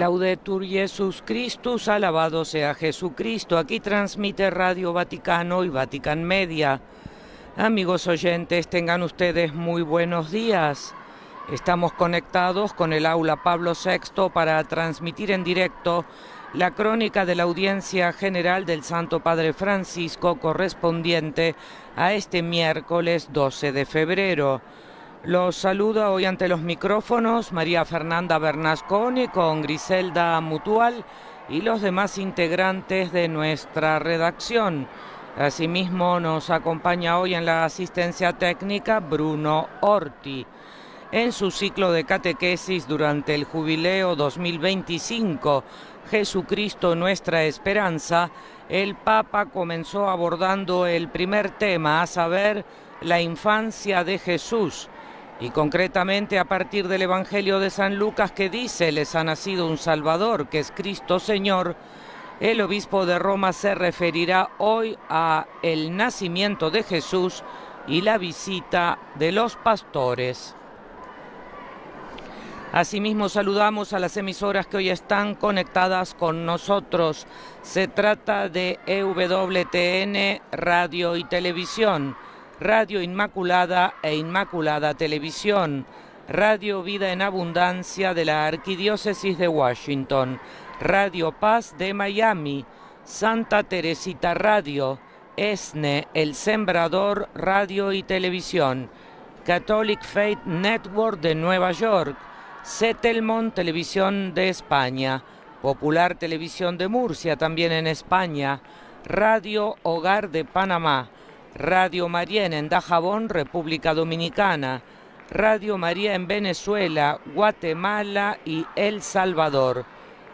Laudetur Jesus Christus, alabado sea Jesucristo. Aquí transmite Radio Vaticano y Vatican Media. Amigos oyentes, tengan ustedes muy buenos días. Estamos conectados con el aula Pablo VI para transmitir en directo la crónica de la audiencia general del Santo Padre Francisco correspondiente a este miércoles 12 de febrero. Los saluda hoy ante los micrófonos María Fernanda Bernasconi con Griselda Mutual y los demás integrantes de nuestra redacción. Asimismo nos acompaña hoy en la asistencia técnica Bruno Orti. En su ciclo de catequesis durante el Jubileo 2025, Jesucristo nuestra esperanza, el Papa comenzó abordando el primer tema, a saber, la infancia de Jesús. Y concretamente a partir del Evangelio de San Lucas que dice, les ha nacido un Salvador, que es Cristo Señor, el obispo de Roma se referirá hoy a el nacimiento de Jesús y la visita de los pastores. Asimismo saludamos a las emisoras que hoy están conectadas con nosotros. Se trata de EWTN, Radio y Televisión, Radio Inmaculada e Inmaculada Televisión, Radio Vida en Abundancia de la Arquidiócesis de Washington, Radio Paz de Miami, Santa Teresita Radio, ESNE, El Sembrador Radio y Televisión, Catholic Faith Network de Nueva York, Setelmont Televisión de España, Popular Televisión de Murcia también en España, Radio Hogar de Panamá, Radio María en Dajabón, República Dominicana, Radio María en Venezuela, Guatemala y El Salvador,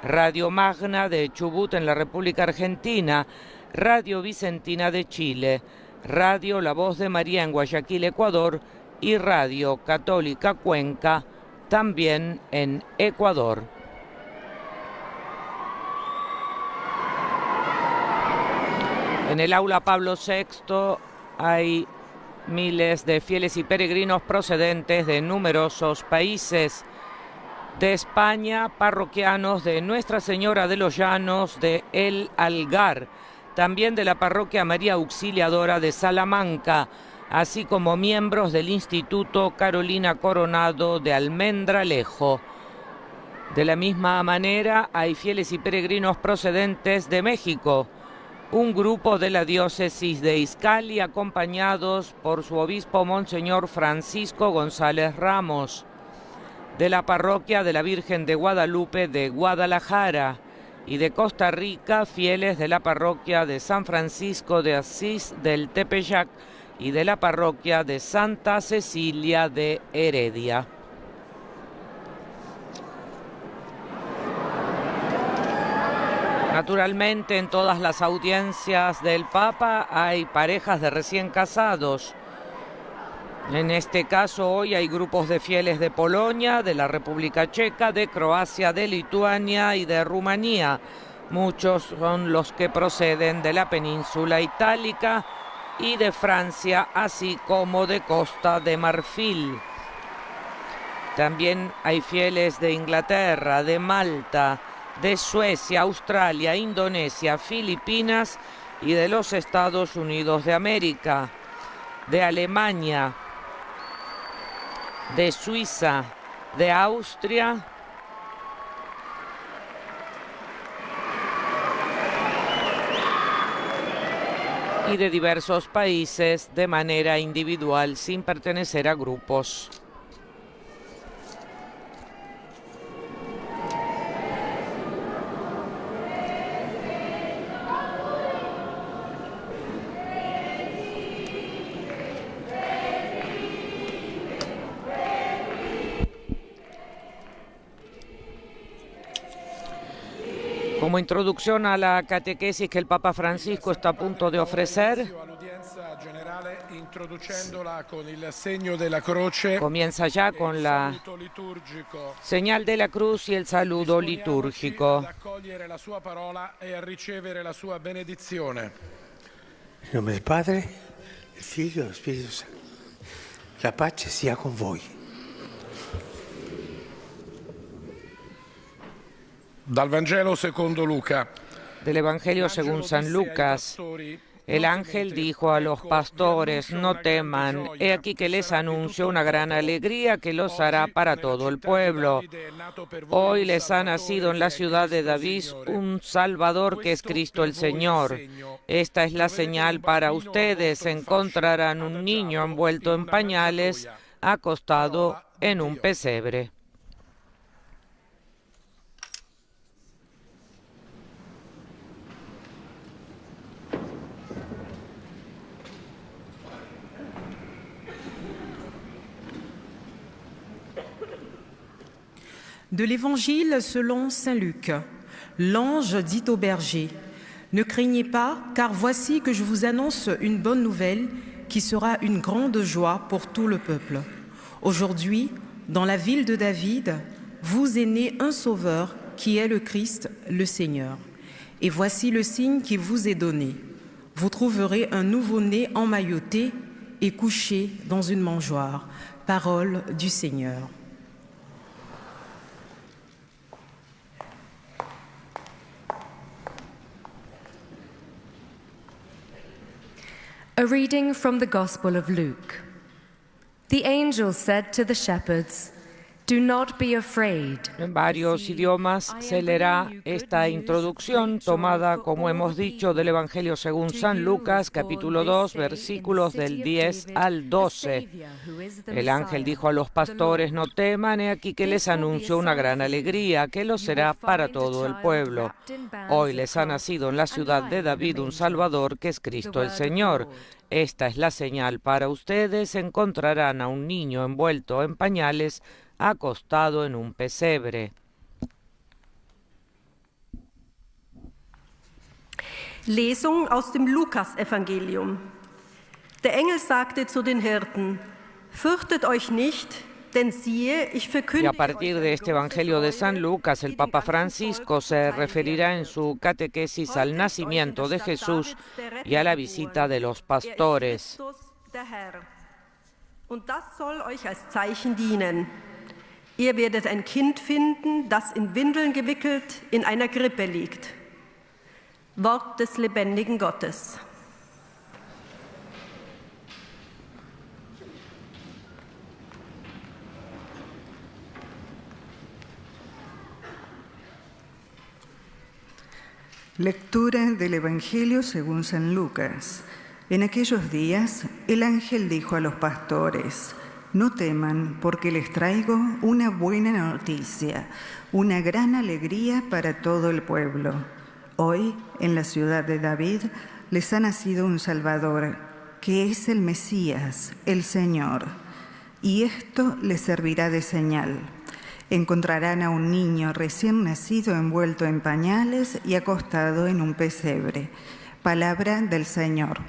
Radio Magna de Chubut en la República Argentina, Radio Vicentina de Chile, Radio La Voz de María en Guayaquil, Ecuador y Radio Católica Cuenca también en Ecuador. En el aula Pablo VI hay miles de fieles y peregrinos procedentes de numerosos países. De España, parroquianos de Nuestra Señora de los Llanos de El Algar, también de la parroquia María Auxiliadora de Salamanca, así como miembros del Instituto Carolina Coronado de Almendralejo. De la misma manera, hay fieles y peregrinos procedentes de México, un grupo de la diócesis de Izcali acompañados por su obispo Monseñor Francisco González Ramos, de la parroquia de la Virgen de Guadalupe de Guadalajara y de Costa Rica, fieles de la parroquia de San Francisco de Asís del Tepeyac y de la parroquia de Santa Cecilia de Heredia. Naturalmente, en todas las audiencias del Papa hay parejas de recién casados. En este caso, hoy hay grupos de fieles de Polonia, de la República Checa, de Croacia, de Lituania y de Rumanía. Muchos son los que proceden de la península itálica y de Francia, así como de Costa de Marfil. También hay fieles de Inglaterra, de Malta, de Suecia, Australia, Indonesia, Filipinas y de los Estados Unidos de América, de Alemania, de Suiza, de Austria y de diversos países de manera individual sin pertenecer a grupos. Como introducción a la catequesis que el Papa Francisco está a punto de ofrecer, comienza ya con la señal de la cruz y el saludo litúrgico. In nome del Padre, del Figlio e dello Spirito Santo. La pace sia con voi. Dal Vangelo secondo Luca. Del Evangelio según San Lucas. El ángel dijo a los pastores: no teman, he aquí que les anuncio una gran alegría que los hará para todo el pueblo. Hoy les ha nacido en la ciudad de David un Salvador, que es Cristo el Señor. Esta es la señal para ustedes: encontrarán un niño envuelto en pañales, acostado en un pesebre. De l'Évangile selon saint Luc. L'ange dit au berger: ne craignez pas, car voici que je vous annonce une bonne nouvelle qui sera une grande joie pour tout le peuple. Aujourd'hui, dans la ville de David, vous est né un sauveur qui est le Christ, le Seigneur. Et voici le signe qui vous est donné. Vous trouverez un nouveau-né emmailloté et couché dans une mangeoire. Parole du Seigneur. A reading from the Gospel of Luke. The angel said to the shepherds, "Do not be afraid." En varios idiomas se leerá esta introducción tomada, como hemos dicho, del Evangelio según San Lucas, capítulo 2, versículos del 10 al 12. El ángel dijo a los pastores: no teman, he aquí que les anuncio una gran alegría, que lo será para todo el pueblo. Hoy les ha nacido en la ciudad de David un Salvador, que es Cristo el Señor. Esta es la señal para ustedes: encontrarán a un niño envuelto en pañales, acostado en un pesebre. Lesung aus dem Lukas-Evangelium. Der Engel sagte zu den Hirten: Fürchtet euch nicht, denn siehe, ich Y a verkündige partir de este Evangelio de San Lucas, el Papa Francisco se referirá en su catequesis al nacimiento de Jesús y a la visita de los pastores. Und das soll euch als Zeichen dienen. Ihr werdet ein Kind finden, das in Windeln gewickelt in einer Krippe liegt. Wort des lebendigen Gottes. Lectura del Evangelio según San Lucas. En aquellos días, el ángel dijo a los pastores: no teman, porque les traigo una buena noticia, una gran alegría para todo el pueblo. Hoy, en la ciudad de David, les ha nacido un Salvador, que es el Mesías, el Señor. Y esto les servirá de señal. Encontrarán a un niño recién nacido envuelto en pañales y acostado en un pesebre. Palabra del Señor.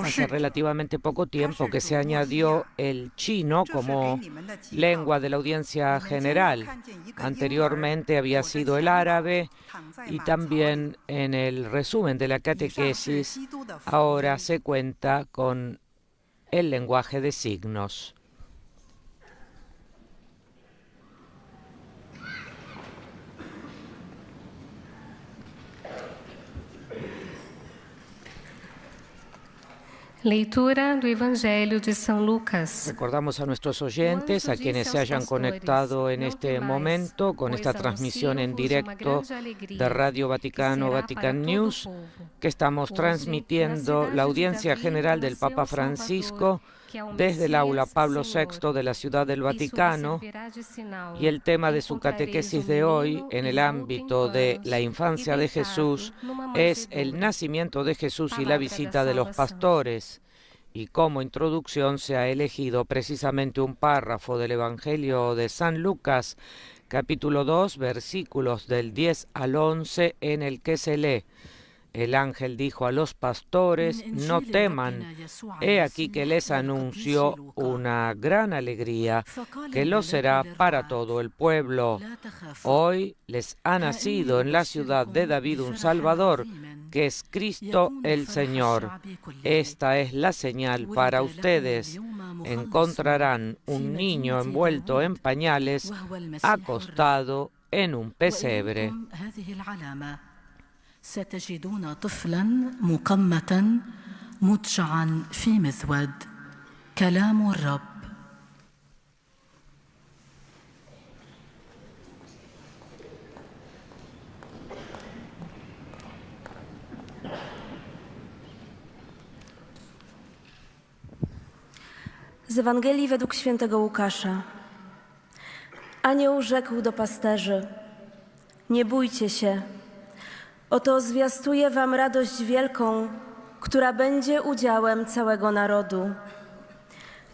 Hace relativamente poco tiempo que se añadió el chino como lengua de la audiencia general. Anteriormente había sido el árabe, y también en el resumen de la catequesis ahora se cuenta con el lenguaje de signos. Leitura do Evangelho de São Lucas. Recordamos a nuestros oyentes, a quienes se hayan conectado en este momento con esta transmisión en directo de Radio Vaticano, Vatican News, que estamos transmitiendo la audiencia general del Papa Francisco desde el aula Pablo VI de la Ciudad del Vaticano, y el tema de su catequesis de hoy en el ámbito de la infancia de Jesús es el nacimiento de Jesús y la visita de los pastores. Y como introducción se ha elegido precisamente un párrafo del Evangelio de San Lucas, capítulo 2, versículos del 10 al 11, en el que se lee: el ángel dijo a los pastores, no teman, he aquí que les anuncio una gran alegría, que lo será para todo el pueblo. Hoy les ha nacido en la ciudad de David un Salvador, que es Cristo el Señor. Esta es la señal para ustedes. Encontrarán un niño envuelto en pañales, acostado en un pesebre. ستجدون طفلا مقمتا مضجعا في مذود كلام الرب. Z Ewangelii według świętego Łukasza. Anioł rzekł do pasterzy: nie bójcie się. Oto zwiastuję wam radość wielką, która będzie udziałem całego narodu.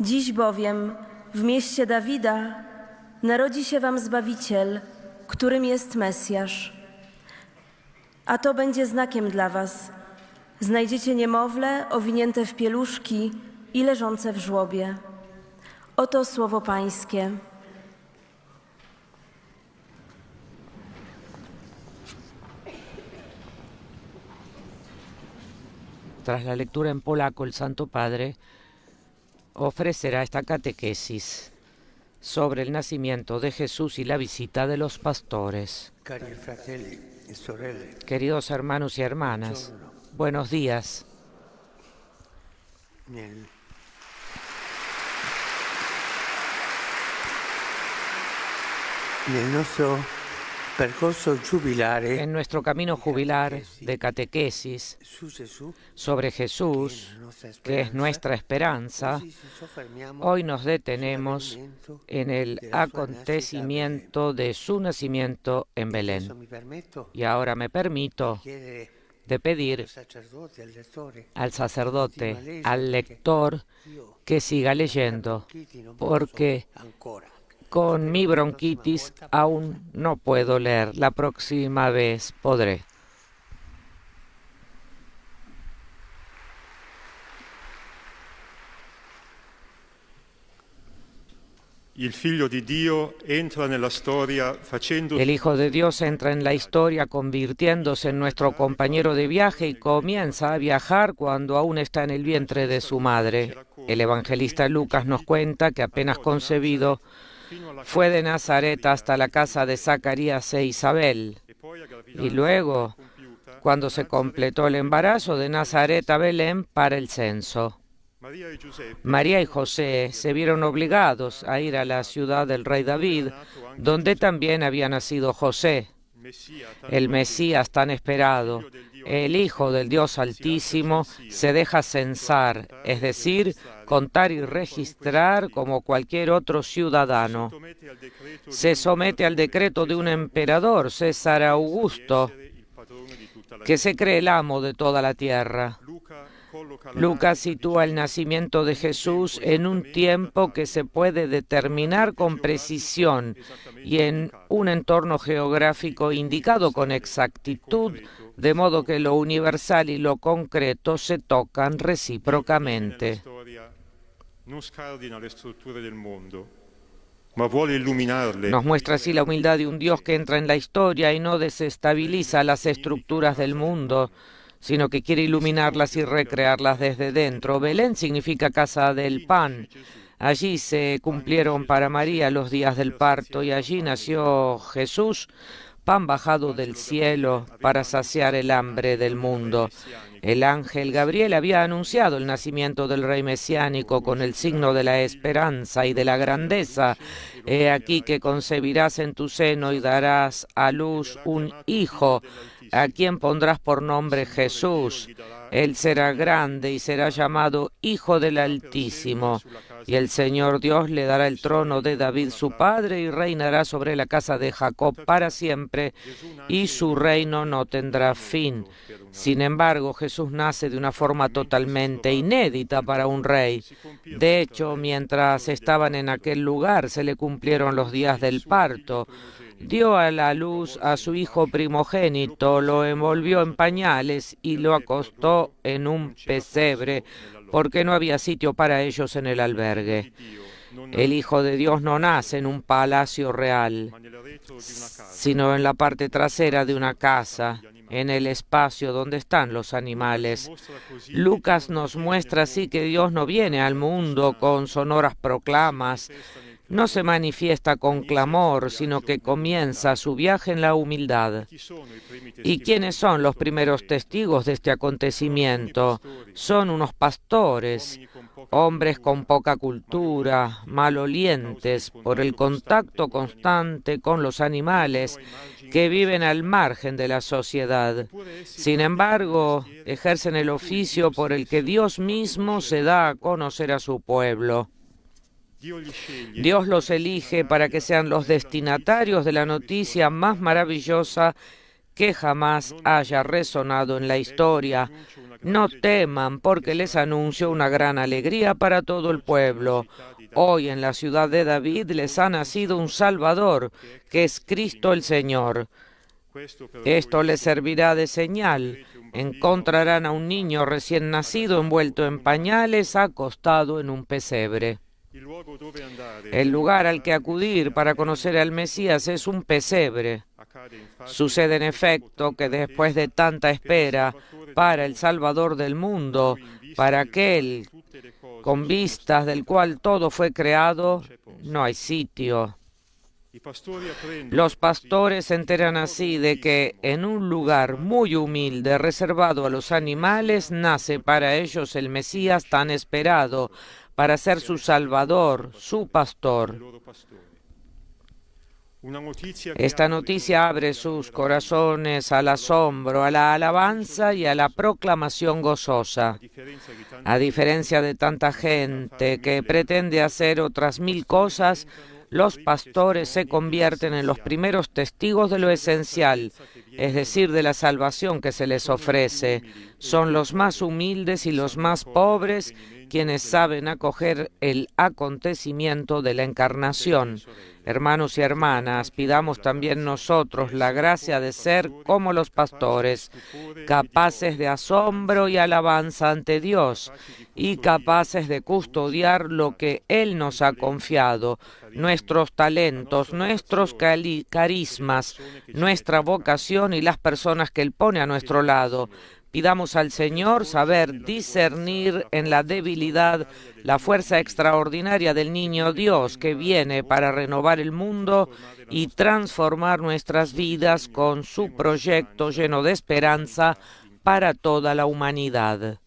Dziś bowiem w mieście Dawida narodzi się wam Zbawiciel, którym jest Mesjasz. A to będzie znakiem dla was. Znajdziecie niemowlę owinięte w pieluszki i leżące w żłobie. Oto słowo Pańskie. Tras la lectura en polaco, el Santo Padre ofrecerá esta catequesis sobre el nacimiento de Jesús y la visita de los pastores. Queridos hermanos y hermanas, buenos días. En nuestro camino jubilar de catequesis sobre Jesús, que es nuestra esperanza, hoy nos detenemos en el acontecimiento de su nacimiento en Belén. Y ahora me permito de pedir al sacerdote, al lector, que siga leyendo, porque con mi bronquitis aún no puedo leer. La próxima vez podré. El Hijo de Dios entra en la historia convirtiéndose en nuestro compañero de viaje y comienza a viajar cuando aún está en el vientre de su madre. El evangelista Lucas nos cuenta que apenas concebido fue de Nazaret hasta la casa de Zacarías e Isabel. Y luego, cuando se completó el embarazo, de Nazaret a Belén para el censo. María y José se vieron obligados a ir a la ciudad del rey David, donde también había nacido José, el Mesías tan esperado. El Hijo del Dios Altísimo se deja censar, es decir, contar y registrar como cualquier otro ciudadano. Se somete al decreto de un emperador, César Augusto, que se cree el amo de toda la tierra. Lucas sitúa el nacimiento de Jesús en un tiempo que se puede determinar con precisión y en un entorno geográfico indicado con exactitud, de modo que lo universal y lo concreto se tocan recíprocamente. Nos muestra así la humildad de un Dios que entra en la historia y no desestabiliza las estructuras del mundo, sino que quiere iluminarlas y recrearlas desde dentro. Belén significa casa del pan. Allí se cumplieron para María los días del parto y allí nació Jesús, pan bajado del cielo para saciar el hambre del mundo. El ángel Gabriel había anunciado el nacimiento del rey mesiánico con el signo de la esperanza y de la grandeza. He aquí que concebirás en tu seno y darás a luz un hijo, a quien pondrás por nombre Jesús. Él será grande y será llamado Hijo del Altísimo. Y el Señor Dios le dará el trono de David su padre y reinará sobre la casa de Jacob para siempre y su reino no tendrá fin. Sin embargo, Jesús Jesús nace de una forma totalmente inédita para un rey. De hecho, mientras estaban en aquel lugar, se le cumplieron los días del parto. Dio a la luz a su hijo primogénito, lo envolvió en pañales y lo acostó en un pesebre, porque no había sitio para ellos en el albergue. El Hijo de Dios no nace en un palacio real, sino en la parte trasera de una casa, en el espacio donde están los animales. Lucas nos muestra así que Dios no viene al mundo con sonoras proclamas, no se manifiesta con clamor, sino que comienza su viaje en la humildad. ¿Y quiénes son los primeros testigos de este acontecimiento? Son unos pastores, hombres con poca cultura, malolientes por el contacto constante con los animales que viven al margen de la sociedad. Sin embargo, ejercen el oficio por el que Dios mismo se da a conocer a su pueblo. Dios los elige para que sean los destinatarios de la noticia más maravillosa que jamás haya resonado en la historia. No teman, porque les anuncio una gran alegría para todo el pueblo. Hoy en la ciudad de David les ha nacido un Salvador, que es Cristo el Señor. Esto les servirá de señal. Encontrarán a un niño recién nacido envuelto en pañales, acostado en un pesebre. El lugar al que acudir para conocer al Mesías es un pesebre. Sucede en efecto que después de tanta espera para el Salvador del mundo, para aquel con vistas del cual todo fue creado, no hay sitio. Los pastores se enteran así de que en un lugar muy humilde, reservado a los animales, nace para ellos el Mesías tan esperado, para ser su Salvador, su pastor. Esta noticia abre sus corazones al asombro, a la alabanza y a la proclamación gozosa. A diferencia de tanta gente que pretende hacer otras mil cosas, los pastores se convierten en los primeros testigos de lo esencial, es decir, de la salvación que se les ofrece. Son los más humildes y los más pobres quienes saben acoger el acontecimiento de la encarnación. Hermanos y hermanas, pidamos también nosotros la gracia de ser como los pastores, capaces de asombro y alabanza ante Dios y capaces de custodiar lo que Él nos ha confiado, nuestros talentos, nuestros carismas, nuestra vocación y las personas que Él pone a nuestro lado. Pidamos al Señor saber discernir en la debilidad la fuerza extraordinaria del niño Dios que viene para renovar el mundo y transformar nuestras vidas con su proyecto lleno de esperanza para toda la humanidad.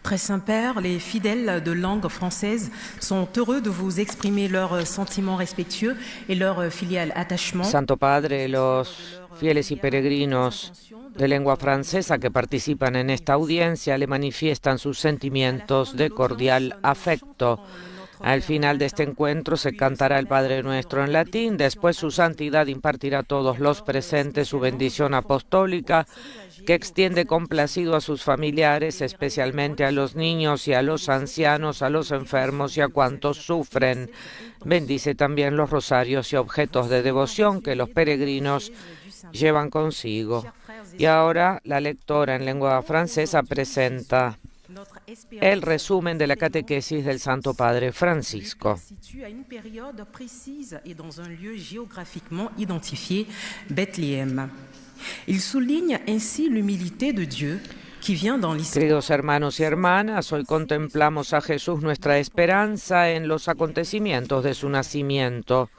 Très Saint-Père, les fidèles de langue française sont heureux de vous exprimer leurs sentiments respectueux et leur filial attachement. Santo Padre, los fieles y peregrinos de lengua francesa que participan en esta audiencia le manifiestan sus sentimientos de cordial afecto. Al final de este encuentro se cantará el Padre Nuestro en latín, después su santidad impartirá a todos los presentes su bendición apostólica, que extiende complacido a sus familiares, especialmente a los niños y a los ancianos, a los enfermos y a cuantos sufren. Bendice también los rosarios y objetos de devoción que los peregrinos llevan consigo. Y ahora la lectora en lengua francesa presenta el resumen de la catequesis del Santo Padre Francisco. Il souligne ainsi l'humilité de Dieu qui vient dans l'histoire. Queridos hermanos y hermanas, hoy contemplamos a Jesús, nuestra esperanza, en los acontecimientos de su nacimiento.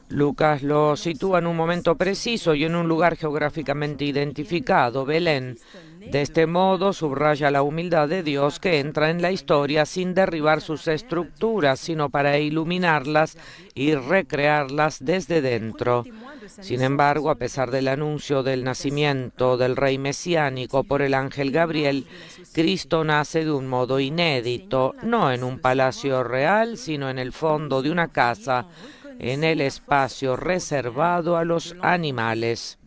Lucas lo sitúa en un momento preciso y en un lugar geográficamente identificado, Belén. De este modo subraya la humildad de Dios que entra en la historia sin derribar sus estructuras, sino para iluminarlas y recrearlas desde dentro. Sin embargo, a pesar del anuncio del nacimiento del rey mesiánico por el ángel Gabriel, Cristo nace de un modo inédito, no en un palacio real, sino en el fondo de una casa, en el espacio reservado a los animales.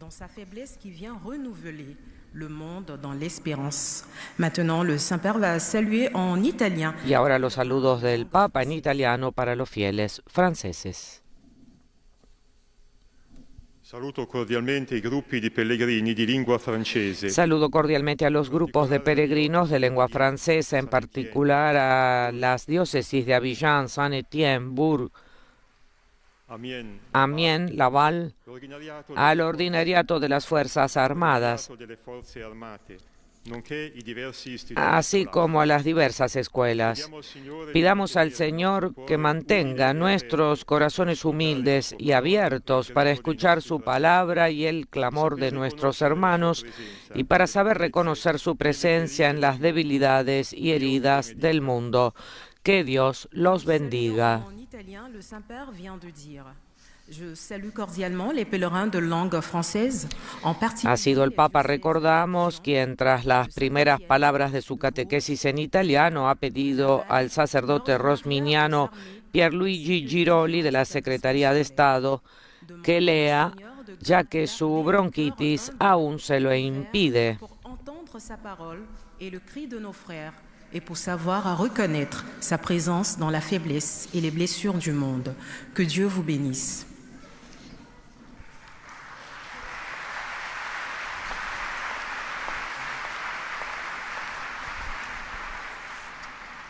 Le monde dans l'espérance. Maintenant, le Saint-Père va saluer en italien. Y ahora los saludos del Papa en italiano para los fieles franceses. Saluto cordialmente i gruppi di pellegrini di lingua francese. Saludo cordialmente a los grupos de peregrinos de lengua francesa, en particular a las diócesis de Abidjan, Saint-Étienne, Bourg, Amiens, Laval, al ordinariato de las Fuerzas Armadas, así como a las diversas escuelas. Pidamos al Señor que mantenga nuestros corazones humildes y abiertos para escuchar su palabra y el clamor de nuestros hermanos y para saber reconocer su presencia en las debilidades y heridas del mundo. Que Dios los bendiga. Ha sido el Papa, recordamos, quien tras las primeras palabras de su catequesis en italiano ha pedido al sacerdote rosminiano Pierluigi Giroli de la Secretaría de Estado que lea, ya que su bronquitis aún se lo impide. Et pour savoir à reconnaître sa présence dans la faiblesse et les blessures du monde. Que Dieu vous bénisse.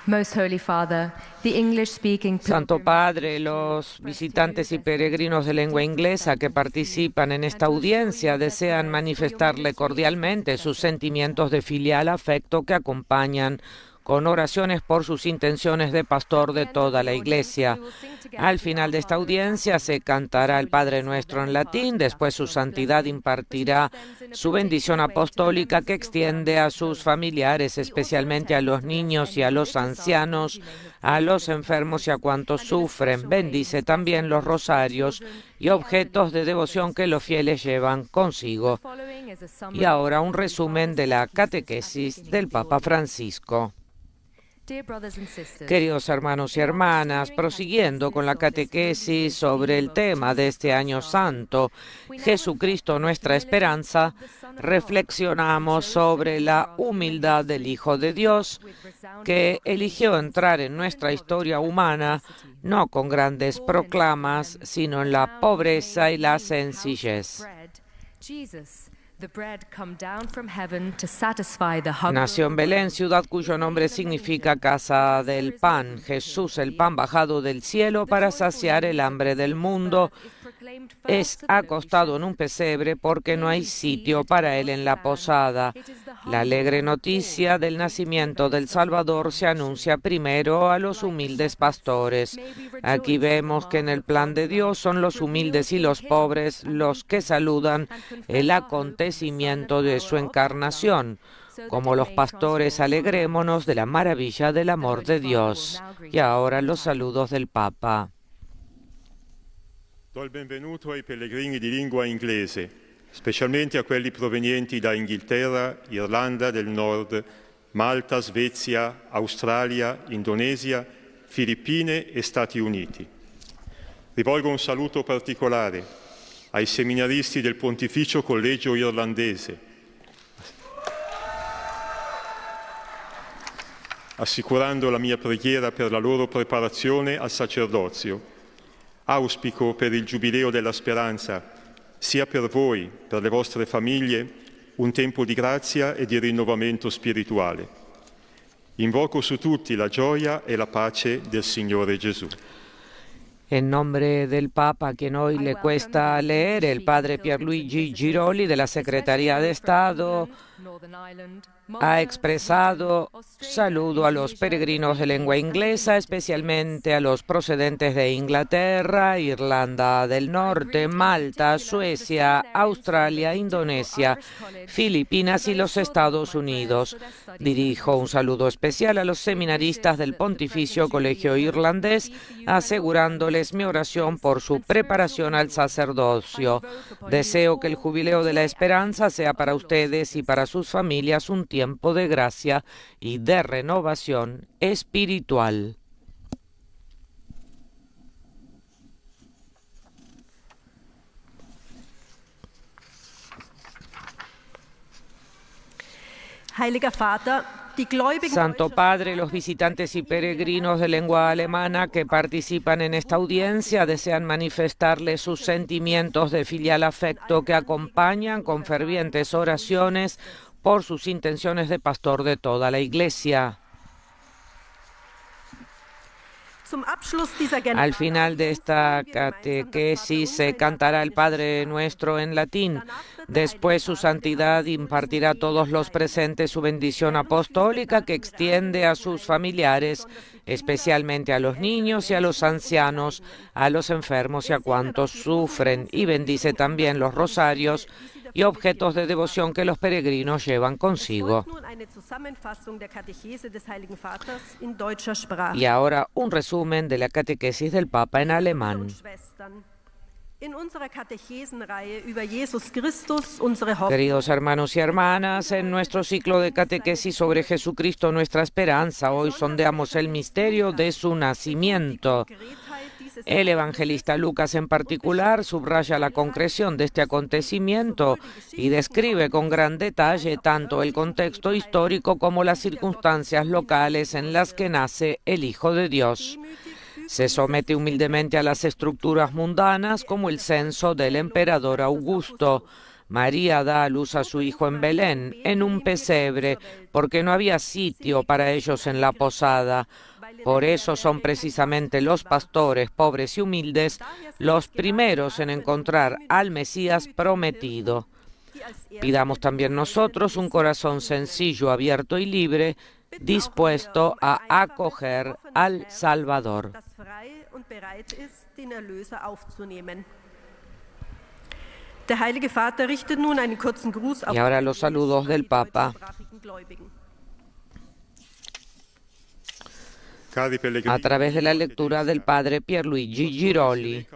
Most Holy Father, the English-speaking Santo Padre, los visitantes y peregrinos de lengua inglesa que participan en esta audiencia desean manifestarle cordialmente sus sentimientos de filial afecto que acompañan con oraciones por sus intenciones de pastor de toda la Iglesia. Al final de esta audiencia se cantará el Padre Nuestro en latín, después su santidad impartirá su bendición apostólica que extiende a sus familiares, especialmente a los niños y a los ancianos, a los enfermos y a cuantos sufren. Bendice también los rosarios y objetos de devoción que los fieles llevan consigo. Y ahora un resumen de la catequesis del Papa Francisco. Queridos hermanos y hermanas, prosiguiendo con la catequesis sobre el tema de este año santo, Jesucristo nuestra esperanza, reflexionamos sobre la humildad del Hijo de Dios, que eligió entrar en nuestra historia humana no con grandes proclamas, sino en la pobreza y la sencillez. Nació en Belén, ciudad cuyo nombre significa casa del pan. Jesús, el pan bajado del cielo para saciar el hambre del mundo, es acostado en un pesebre porque no hay sitio para él en la posada. La alegre noticia del nacimiento del Salvador se anuncia primero a los humildes pastores. Aquí vemos que en el plan de Dios son los humildes y los pobres los que saludan el acontecimiento de su encarnación. Como los pastores, alegrémonos de la maravilla del amor de Dios. Y ahora los saludos del Papa. Do il benvenuto ai pellegrini di lingua inglese, specialmente a quelli provenienti da Inghilterra, Irlanda del Nord, Malta, Svezia, Australia, Indonesia, Filippine e Stati Uniti. Rivolgo un saluto particolare ai seminaristi del Pontificio Collegio Irlandese, assicurando la mia preghiera per la loro preparazione al sacerdozio. Auspico per il Giubileo della Speranza, sia per voi, per le vostre famiglie, un tempo di grazia e di rinnovamento spirituale. Invoco su tutti la gioia e la pace del Signore Gesù. En nombre del Papa, a quien hoy le cuesta leer, el Padre Pierluigi Giroli de la Secretaría de Estado ha expresado saludo a los peregrinos de lengua inglesa, especialmente a los procedentes de Inglaterra, Irlanda del Norte, Malta, Suecia, Australia, Indonesia, Filipinas y los Estados Unidos. Dirijo un saludo especial a los seminaristas del Pontificio Colegio Irlandés, asegurándoles mi oración por su preparación al sacerdocio. Deseo que el Jubileo de la Esperanza sea para ustedes y para sus familias un tiempo de gracia y de renovación espiritual. Santo Padre, los visitantes y peregrinos de lengua alemana que participan en esta audiencia desean manifestarle sus sentimientos de filial afecto que acompañan con fervientes oraciones por sus intenciones de pastor de toda la Iglesia. Al final de esta catequesis se cantará el Padre Nuestro en latín. Después su santidad impartirá a todos los presentes su bendición apostólica que extiende a sus familiares, especialmente a los niños y a los ancianos, a los enfermos y a cuantos sufren, y bendice también los rosarios y objetos de devoción que los peregrinos llevan consigo. Y ahora un resumen de la catequesis del Papa en alemán. Queridos hermanos y hermanas, en nuestro ciclo de catequesis sobre Jesucristo, nuestra esperanza, hoy sondeamos el misterio de su nacimiento. El evangelista Lucas en particular subraya la concreción de este acontecimiento y describe con gran detalle tanto el contexto histórico como las circunstancias locales en las que nace el Hijo de Dios. Se somete humildemente a las estructuras mundanas como el censo del emperador Augusto. María da a luz a su hijo en Belén, en un pesebre, porque no había sitio para ellos en la posada. Por eso son precisamente los pastores, pobres y humildes, los primeros en encontrar al Mesías prometido. Pidamos también nosotros un corazón sencillo, abierto y libre, dispuesto a acoger al Salvador. Y ahora los saludos del Papa. A través de la lectura del Padre Pierluigi Giroli.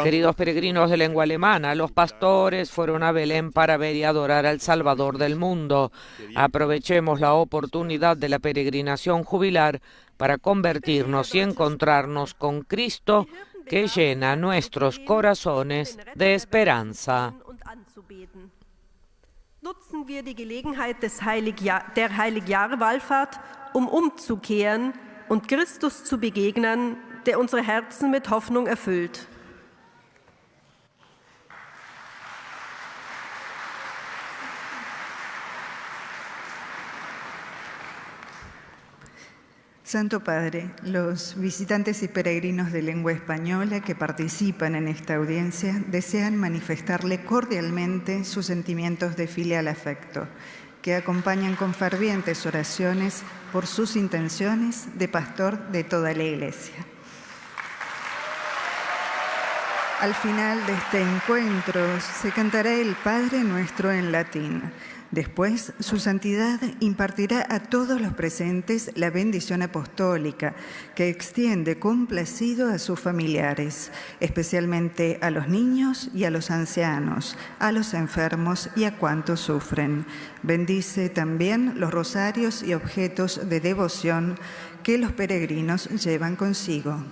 Queridos peregrinos de lengua alemana, los pastores fueron a Belén para ver y adorar al Salvador del mundo. Aprovechemos la oportunidad de la peregrinación jubilar para convertirnos y encontrarnos con Cristo, que llena nuestros corazones de esperanza. Nutzen wir die Gelegenheit der Heiligjahrwallfahrt, umzukehren und Christus zu begegnen, der unsere Herzen mit Hoffnung erfüllt. Santo Padre, los visitantes y peregrinos de lengua española que participan en esta audiencia desean manifestarle cordialmente sus sentimientos de filial afecto, que acompañan con fervientes oraciones por sus intenciones de pastor de toda la Iglesia. Al final de este encuentro se cantará el Padre Nuestro en latín. Después, su santidad impartirá a todos los presentes la bendición apostólica que extiende complacido a sus familiares, especialmente a los niños y a los ancianos, a los enfermos y a cuantos sufren. Bendice también los rosarios y objetos de devoción que los peregrinos llevan consigo.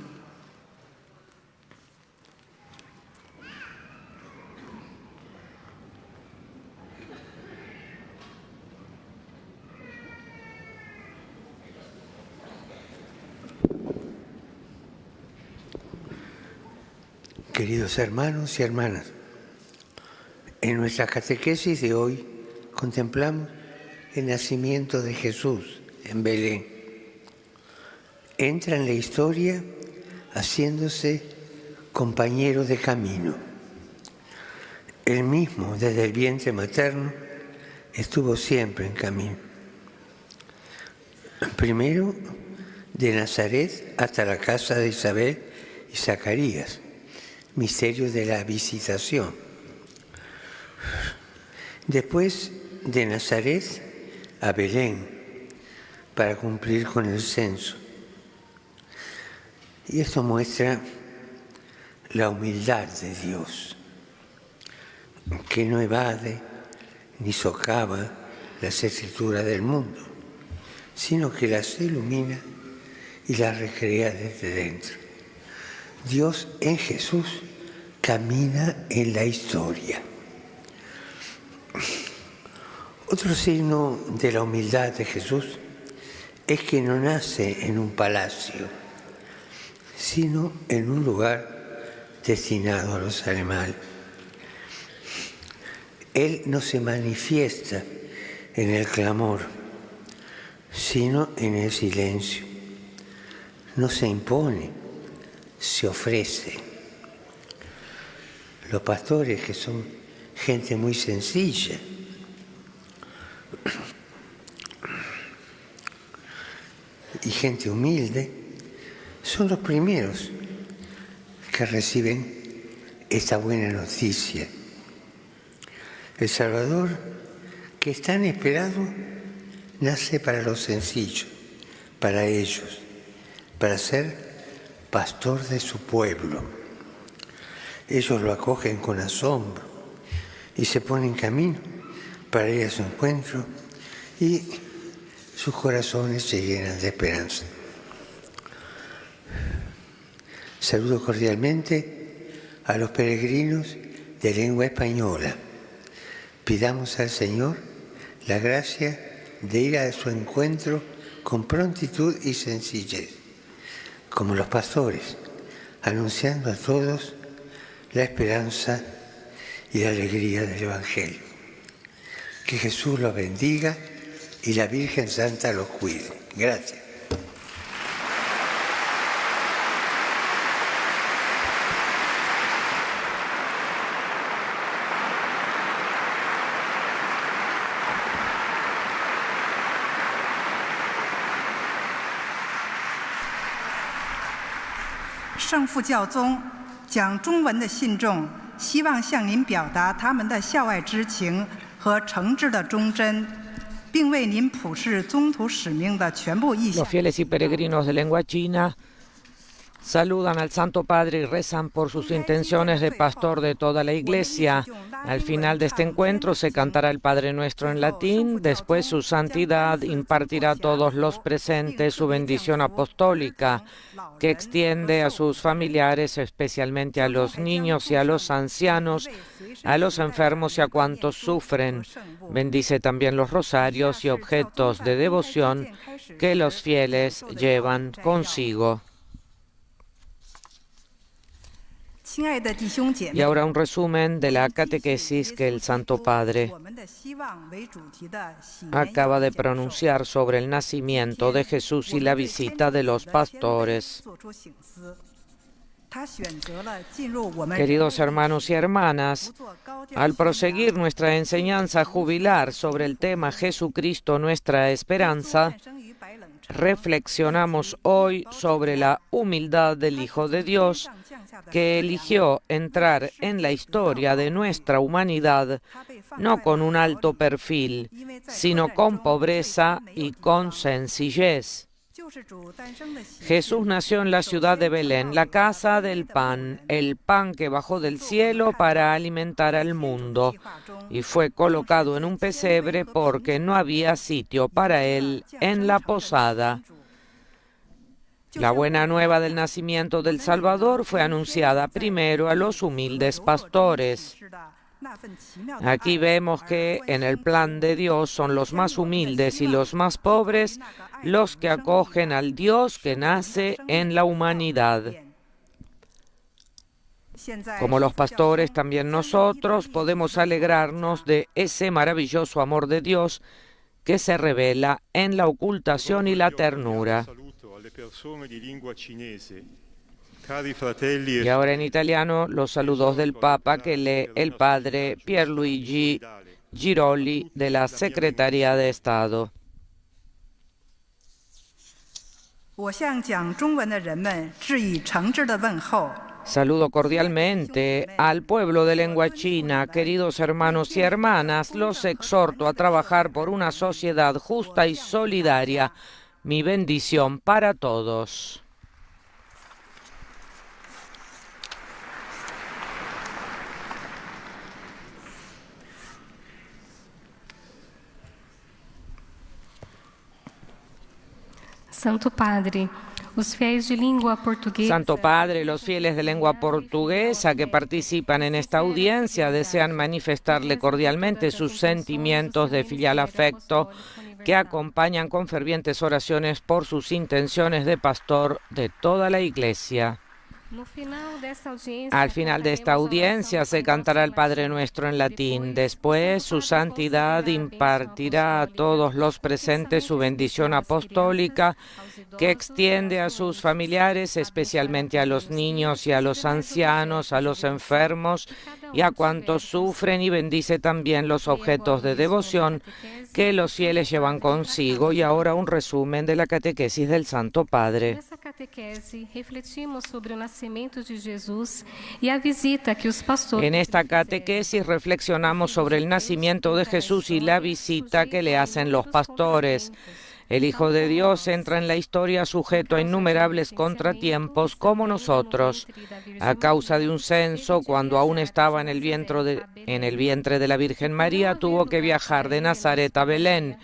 Queridos hermanos y hermanas, en nuestra catequesis de hoy contemplamos el nacimiento de Jesús en Belén. Entra en la historia haciéndose compañero de camino. Él mismo, desde el vientre materno, estuvo siempre en camino. Primero de Nazaret hasta la casa de Isabel y Zacarías, misterio de la visitación. Después de Nazaret a Belén, para cumplir con el censo. Y esto muestra la humildad de Dios, que no evade ni socava las escrituras del mundo, sino que las ilumina y las recrea desde dentro. Dios en Jesús camina en la historia. Otro signo de la humildad de Jesús es que no nace en un palacio, sino en un lugar destinado a los animales. Él no se manifiesta en el clamor, sino en el silencio. No se impone, se ofrece. Los pastores, que son gente muy sencilla, y gente humilde, son los primeros que reciben esta buena noticia. El Salvador, que es tan esperado, nace para los sencillos, para ellos, para ser pastor de su pueblo. Ellos lo acogen con asombro y se ponen en camino para ir a su encuentro, y sus corazones se llenan de esperanza. Saludo cordialmente a los peregrinos de lengua española. Pidamos al Señor la gracia de ir a su encuentro con prontitud y sencillez, como los pastores, anunciando a todos la esperanza y la alegría del Evangelio. Que Jesús los bendiga y la Virgen Santa los cuide. Gracias. Los fieles y peregrinos de lengua china saludan al Santo Padre y rezan por sus intenciones de pastor de toda la Iglesia. Al final de este encuentro se cantará el Padre Nuestro en latín. Después su santidad impartirá a todos los presentes su bendición apostólica, que extiende a sus familiares, especialmente a los niños y a los ancianos, a los enfermos y a cuantos sufren. Bendice también los rosarios y objetos de devoción que los fieles llevan consigo. Y ahora un resumen de la catequesis que el Santo Padre acaba de pronunciar sobre el nacimiento de Jesús y la visita de los pastores. Queridos hermanos y hermanas, al proseguir nuestra enseñanza jubilar sobre el tema Jesucristo, nuestra esperanza, reflexionamos hoy sobre la humildad del Hijo de Dios, que eligió entrar en la historia de nuestra humanidad no con un alto perfil, sino con pobreza y con sencillez. Jesús nació en la ciudad de Belén, la casa del pan, el pan que bajó del cielo para alimentar al mundo, y fue colocado en un pesebre porque no había sitio para él en la posada. La buena nueva del nacimiento del Salvador fue anunciada primero a los humildes pastores. Aquí vemos que en el plan de Dios son los más humildes y los más pobres los que acogen al Dios que nace en la humanidad. Como los pastores, también nosotros podemos alegrarnos de ese maravilloso amor de Dios que se revela en la ocultación y la ternura. Y ahora en italiano los saludos del Papa que lee el padre Pierluigi Giroli de la Secretaría de Estado. Saludo cordialmente al pueblo de lengua china. Queridos hermanos y hermanas, los exhorto a trabajar por una sociedad justa y solidaria. Mi bendición para todos. Santo Padre, los fieles de lengua portuguesa. Santo Padre, los fieles de lengua portuguesa que participan en esta audiencia desean manifestarle cordialmente sus sentimientos de filial afecto que acompañan con fervientes oraciones por sus intenciones de pastor de toda la Iglesia. Al final de esta audiencia se cantará el Padre Nuestro en latín. Después, su santidad impartirá a todos los presentes su bendición apostólica que extiende a sus familiares, especialmente a los niños y a los ancianos, a los enfermos y a cuantos sufren, y bendice también los objetos de devoción que los fieles llevan consigo. Y ahora un resumen de la catequesis del Santo Padre. En esta catequesis reflexionamos sobre el nacimiento de Jesús y la visita que le hacen los pastores. El Hijo de Dios entra en la historia sujeto a innumerables contratiempos como nosotros. A causa de un censo, cuando aún estaba en el vientre de la Virgen María, tuvo que viajar de Nazaret a Belén.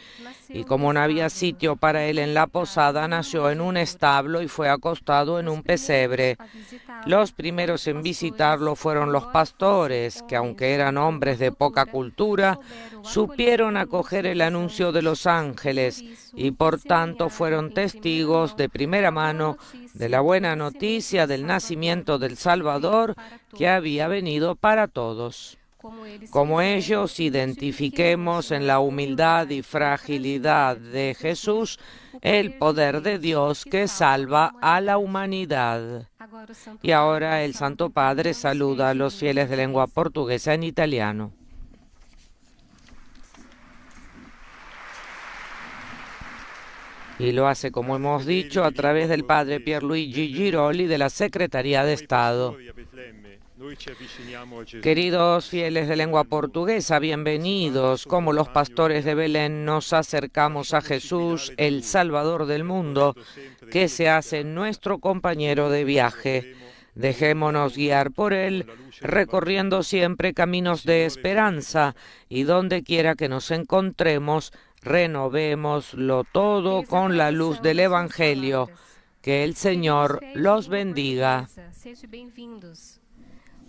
Y como no había sitio para él en la posada, nació en un establo y fue acostado en un pesebre. Los primeros en visitarlo fueron los pastores, que aunque eran hombres de poca cultura, supieron acoger el anuncio de los ángeles y por tanto fueron testigos de primera mano de la buena noticia del nacimiento del Salvador que había venido para todos. Como ellos, identifiquemos en la humildad y fragilidad de Jesús el poder de Dios que salva a la humanidad. Y ahora el Santo Padre saluda a los fieles de lengua portuguesa en italiano. Y lo hace, como hemos dicho, a través del Padre Pierluigi Giroli de la Secretaría de Estado. Queridos fieles de lengua portuguesa, bienvenidos. Como los pastores de Belén nos acercamos a Jesús, el Salvador del mundo, que se hace nuestro compañero de viaje. Dejémonos guiar por Él, recorriendo siempre caminos de esperanza, y donde quiera que nos encontremos, renovémoslo todo con la luz del Evangelio. Que el Señor los bendiga.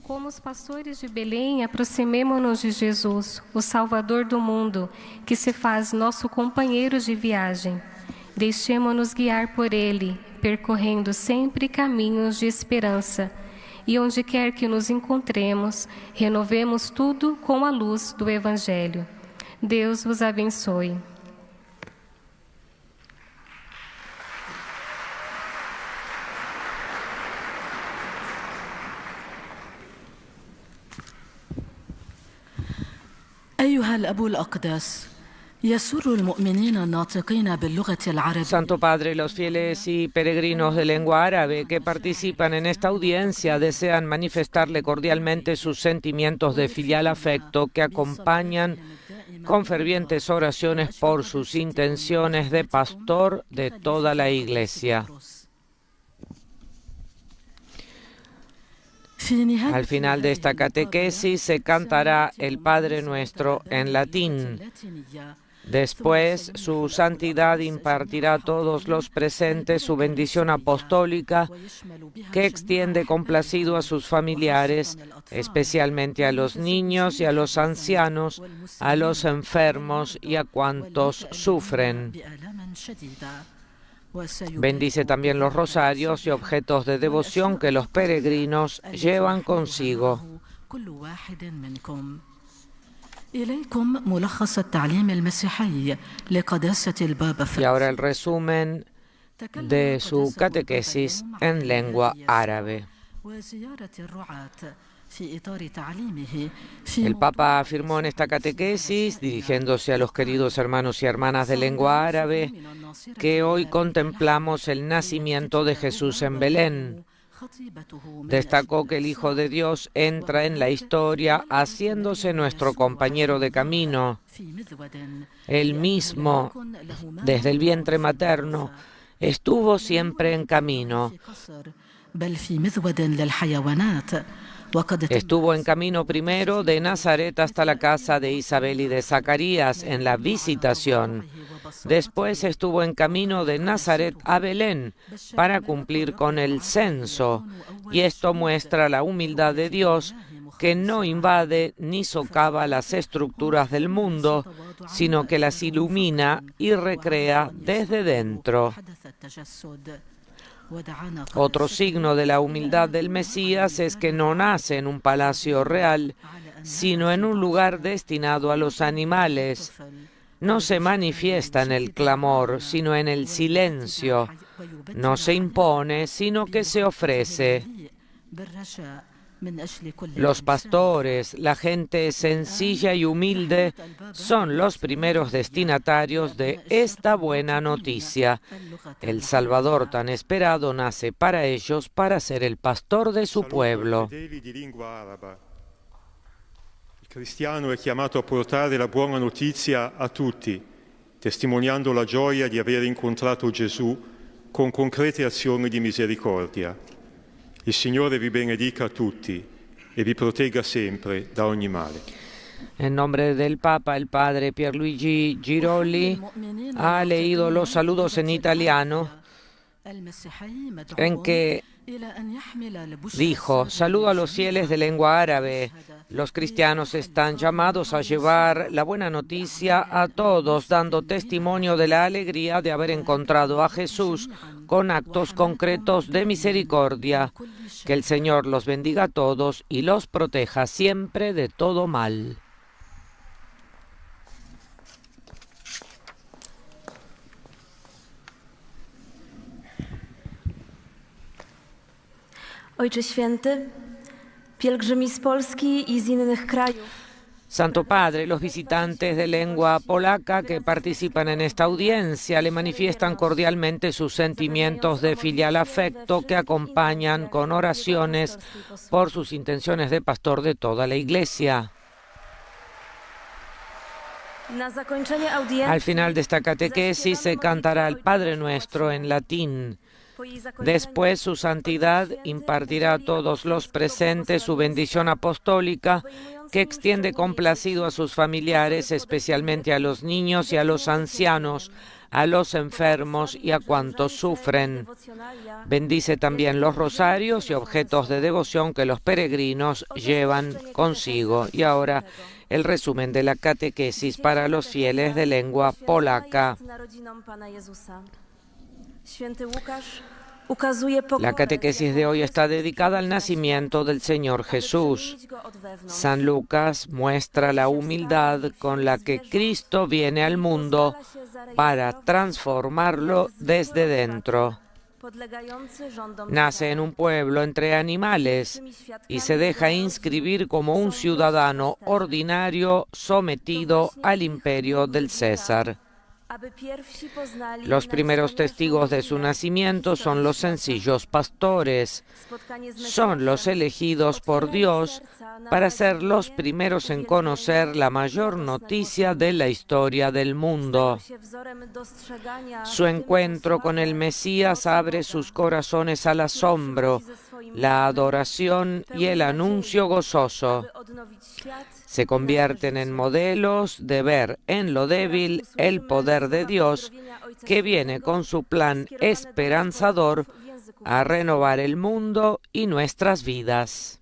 Como os pastores de Belém, aproximemo-nos de Jesus, o Salvador do mundo, que se faz nosso companheiro de viagem. Deixemo-nos guiar por Ele, percorrendo sempre caminhos de esperança. E onde quer que nos encontremos, renovemos tudo com a luz do Evangelho. Deus vos abençoe. أيها الأب الأقدس يسر المؤمنين الناطقين باللغة العربية. Santo Padre, los fieles y peregrinos de lengua árabe que participan en esta audiencia desean manifestarle cordialmente sus sentimientos de filial afecto que acompañan con fervientes oraciones por sus intenciones de pastor de toda la Iglesia. Al final de esta catequesis se cantará el Padre Nuestro en latín. Después, su santidad impartirá a todos los presentes su bendición apostólica que extiende complacido a sus familiares, especialmente a los niños y a los ancianos, a los enfermos y a cuantos sufren. Bendice también los rosarios y objetos de devoción que los peregrinos llevan consigo. Y ahora el resumen de su catequesis en lengua árabe. El Papa afirmó en esta catequesis, dirigiéndose a los queridos hermanos y hermanas de lengua árabe, que hoy contemplamos el nacimiento de Jesús en Belén. Destacó que el Hijo de Dios entra en la historia haciéndose nuestro compañero de camino. Él mismo, desde el vientre materno, estuvo siempre en camino. Estuvo en camino primero de Nazaret hasta la casa de Isabel y de Zacarías en la visitación. Después estuvo en camino de Nazaret a Belén para cumplir con el censo. Y esto muestra la humildad de Dios, que no invade ni socava las estructuras del mundo, sino que las ilumina y recrea desde dentro. Otro signo de la humildad del Mesías es que no nace en un palacio real, sino en un lugar destinado a los animales. No se manifiesta en el clamor, sino en el silencio. No se impone, sino que se ofrece. Los pastores, la gente sencilla y humilde, son los primeros destinatarios de esta buena noticia. El Salvador tan esperado nace para ellos, para ser el pastor de su pueblo. Il cristiano è chiamato a portare la buona notizia a tutti, testimoniando la gioia di aver incontrato Gesù con concrete azioni di misericordia. Il Signore vi benedica a tutti e vi protegga sempre da ogni male. En nombre del Papa, el Padre Pierluigi Giroli ha leído los saludos en italiano, en que dijo: saludo a los fieles de lengua árabe. Los cristianos están llamados a llevar la buena noticia a todos, dando testimonio de la alegría de haber encontrado a Jesús con actos concretos de misericordia. Que el Señor los bendiga a todos y los proteja siempre de todo mal. Ojcze Święty, pielgrzymi z Polski i z innych krajów. Santo Padre, los visitantes de lengua polaca que participan en esta audiencia le manifiestan cordialmente sus sentimientos de filial afecto que acompañan con oraciones por sus intenciones de pastor de toda la Iglesia. Al final de esta catequesis se cantará el Padre Nuestro en latín. Después su santidad impartirá a todos los presentes su bendición apostólica, que extiende complacido a sus familiares, especialmente a los niños y a los ancianos, a los enfermos y a cuantos sufren. Bendice también los rosarios y objetos de devoción que los peregrinos llevan consigo. Y ahora el resumen de la catequesis para los fieles de lengua polaca. La catequesis de hoy está dedicada al nacimiento del Señor Jesús. San Lucas muestra la humildad con la que Cristo viene al mundo para transformarlo desde dentro. Nace en un pueblo entre animales y se deja inscribir como un ciudadano ordinario sometido al imperio del César. Los primeros testigos de su nacimiento son los sencillos pastores. Son los elegidos por Dios para ser los primeros en conocer la mayor noticia de la historia del mundo. Su encuentro con el Mesías abre sus corazones al asombro, la adoración y el anuncio gozoso. Se convierten en modelos de ver en lo débil el poder de Dios, que viene con su plan esperanzador a renovar el mundo y nuestras vidas.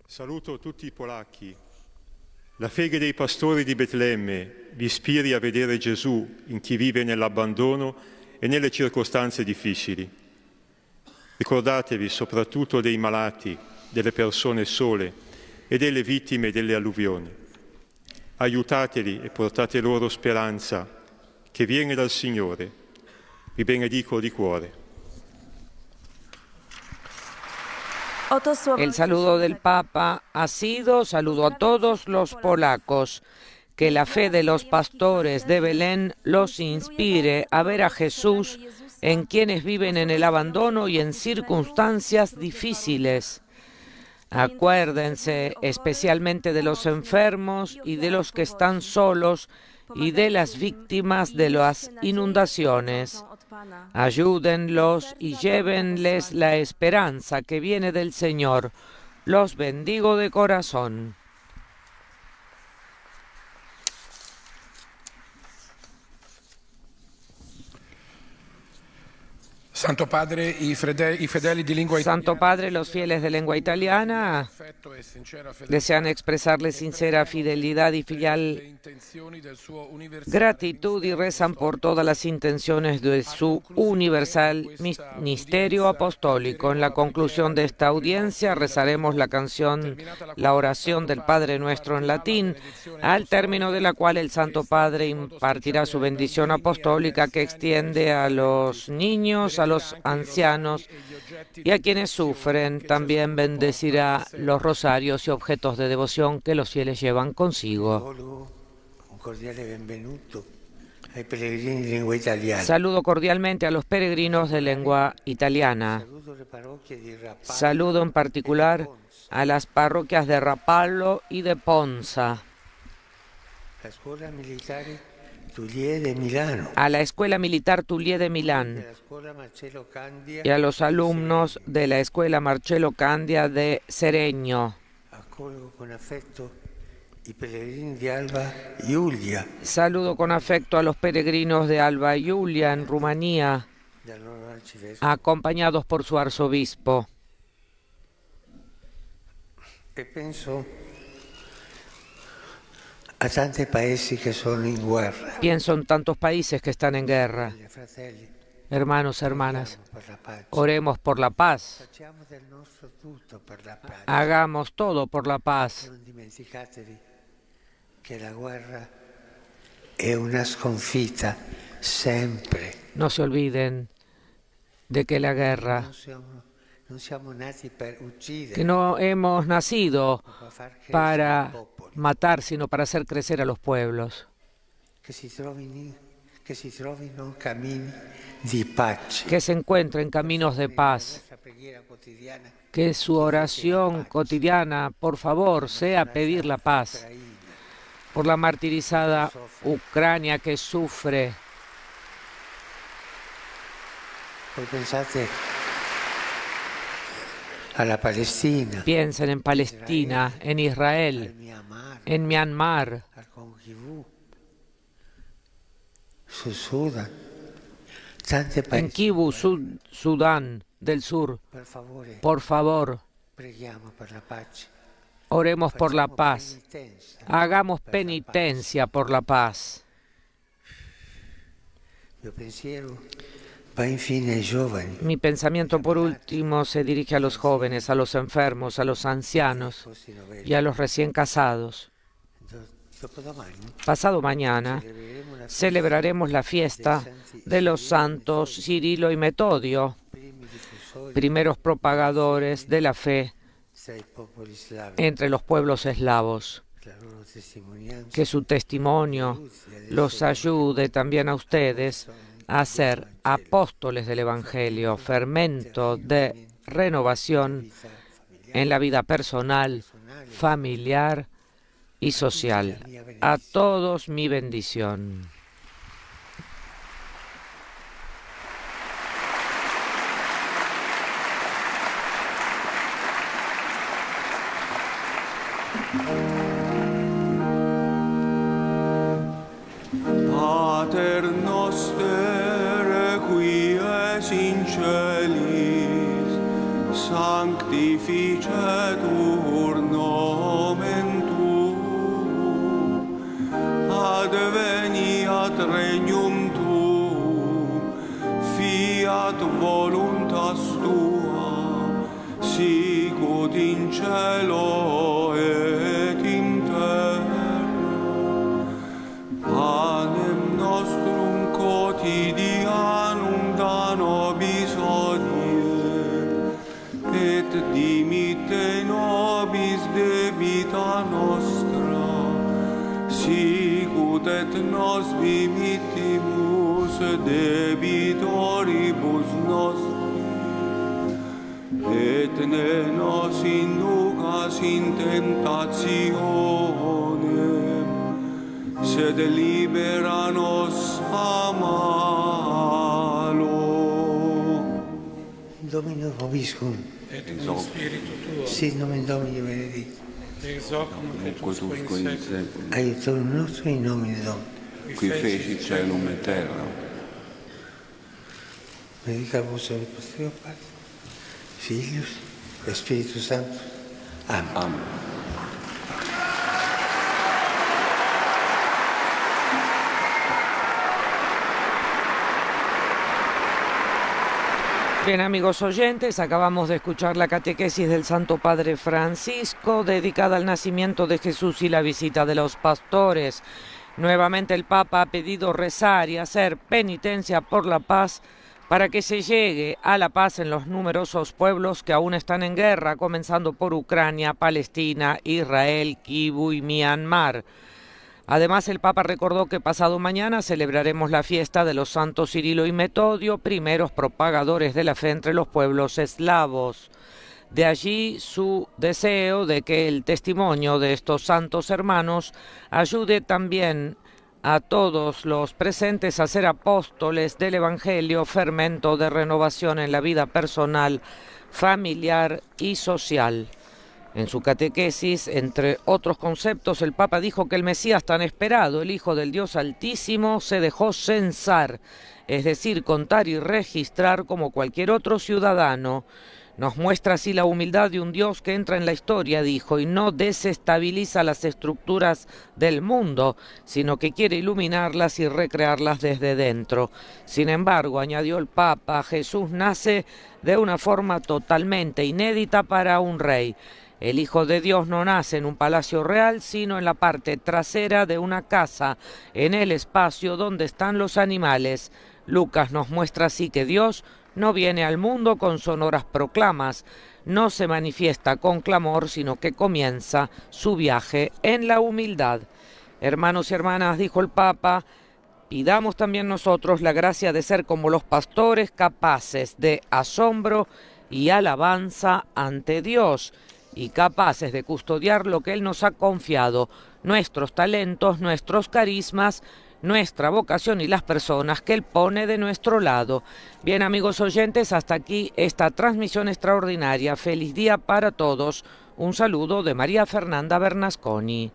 Saluto tutti i polacchi. La fede dei pastori di Betlemme vi ispiri a vedere Gesù in chi vive nell'abbandono e nelle circostanze difficili. Ricordatevi soprattutto dei malati, delle persone sole e delle vittime delle alluvioni. Aiutateli e portate loro speranza che viene dal Signore. vi benedico di cuore. El saludo del Papa ha sido: saludo a todos los polacos. Que la fe de los pastores de Belén los inspire a ver a Jesús en quienes viven en el abandono y en circunstancias difíciles. Acuérdense especialmente de los enfermos y de los que están solos y de las víctimas de las inundaciones. Ayúdenlos y llévenles la esperanza que viene del Señor. Los bendigo de corazón. Santo Padre, Santo Padre, los fieles de lengua italiana desean expresarle sincera fidelidad y filial gratitud y rezan por todas las intenciones de su universal ministerio apostólico. En la conclusión de esta audiencia rezaremos la canción, la oración del Padre Nuestro en latín, al término de la cual el Santo Padre impartirá su bendición apostólica que extiende a los niños, a los ancianos y a quienes sufren. También bendecirá los rosarios y objetos de devoción que los fieles llevan consigo. Saludo cordialmente a los peregrinos de lengua italiana. Saludo en particular a las parroquias de Rapallo y de Ponza. A la Escuela Militar Tullié de Milán y a los alumnos de la Escuela Marcello Candia de Seregno. Saludo con afecto a los peregrinos de Alba Iulia en Rumanía, acompañados por su arzobispo. Pienso en tantos países que están en guerra. Hermanos, hermanas, oremos por la paz. Hagamos todo por la paz. No se olviden de que la guerra, que no hemos nacido para matar, sino para hacer crecer a los pueblos. Que se encuentren caminos de paz. Que su oración cotidiana, por favor, sea pedir la paz por la martirizada Ucrania que sufre. Piensen en Palestina, en Israel, en Myanmar, en Kivu, Sudán del Sur. Por favor, oremos por la paz. Hagamos penitencia por la paz. Mi pensamiento, por último, se dirige a los jóvenes, a los enfermos, a los ancianos y a los recién casados. Pasado mañana celebraremos la fiesta de los santos Cirilo y Metodio, primeros propagadores de la fe entre los pueblos eslavos. Que su testimonio los ayude también a ustedes a ser apóstoles del Evangelio, fermento de renovación en la vida personal, familiar y social. A todos mi bendición. Pater noster, qui es in celis, sanctificetur nomen tuum, adveniat regnum tuum, fiat voluntas tua, sicut in cielo et in terra. Panem nostrum quotidianum et dimitte nobis debita nostra, sicut et nos dimittimus debitoribus nostri, et ne nos inducas in tentationem, sed libera nos a malo. Domino vobiscum. Et in spiritu tuo. Sit nomen Domini benedictum. Ex hoc nunc et usque in seculum. Aiutorium nostrum in nomine Domini. Qui feci celum et terra. Benedica vos omnipotens Deus Pater, Filius et Spiritus Sanctus. Amen. Amen. Bien, amigos oyentes, acabamos de escuchar la catequesis del Santo Padre Francisco, dedicada al nacimiento de Jesús y la visita de los pastores. Nuevamente el Papa ha pedido rezar y hacer penitencia por la paz para que se llegue a la paz en los numerosos pueblos que aún están en guerra, comenzando por Ucrania, Palestina, Israel, Kivu y Myanmar. Además, el Papa recordó que pasado mañana celebraremos la fiesta de los santos Cirilo y Metodio, primeros propagadores de la fe entre los pueblos eslavos. De allí su deseo de que el testimonio de estos santos hermanos ayude también a todos los presentes a ser apóstoles del Evangelio, fermento de renovación en la vida personal, familiar y social. En su catequesis, entre otros conceptos, el Papa dijo que el Mesías tan esperado, el Hijo del Dios Altísimo, se dejó censar, es decir, contar y registrar como cualquier otro ciudadano. Nos muestra así la humildad de un Dios que entra en la historia, dijo, y no desestabiliza las estructuras del mundo, sino que quiere iluminarlas y recrearlas desde dentro. Sin embargo, añadió el Papa, Jesús nace de una forma totalmente inédita para un rey. El Hijo de Dios no nace en un palacio real, sino en la parte trasera de una casa, en el espacio donde están los animales. Lucas nos muestra así que Dios no viene al mundo con sonoras proclamas, no se manifiesta con clamor, sino que comienza su viaje en la humildad. Hermanos y hermanas, dijo el Papa, pidamos también nosotros la gracia de ser como los pastores, capaces de asombro y alabanza ante Dios, y capaces de custodiar lo que Él nos ha confiado, nuestros talentos, nuestros carismas, nuestra vocación y las personas que Él pone de nuestro lado. Bien, amigos oyentes, hasta aquí esta transmisión extraordinaria. Feliz día para todos. Un saludo de María Fernanda Bernasconi.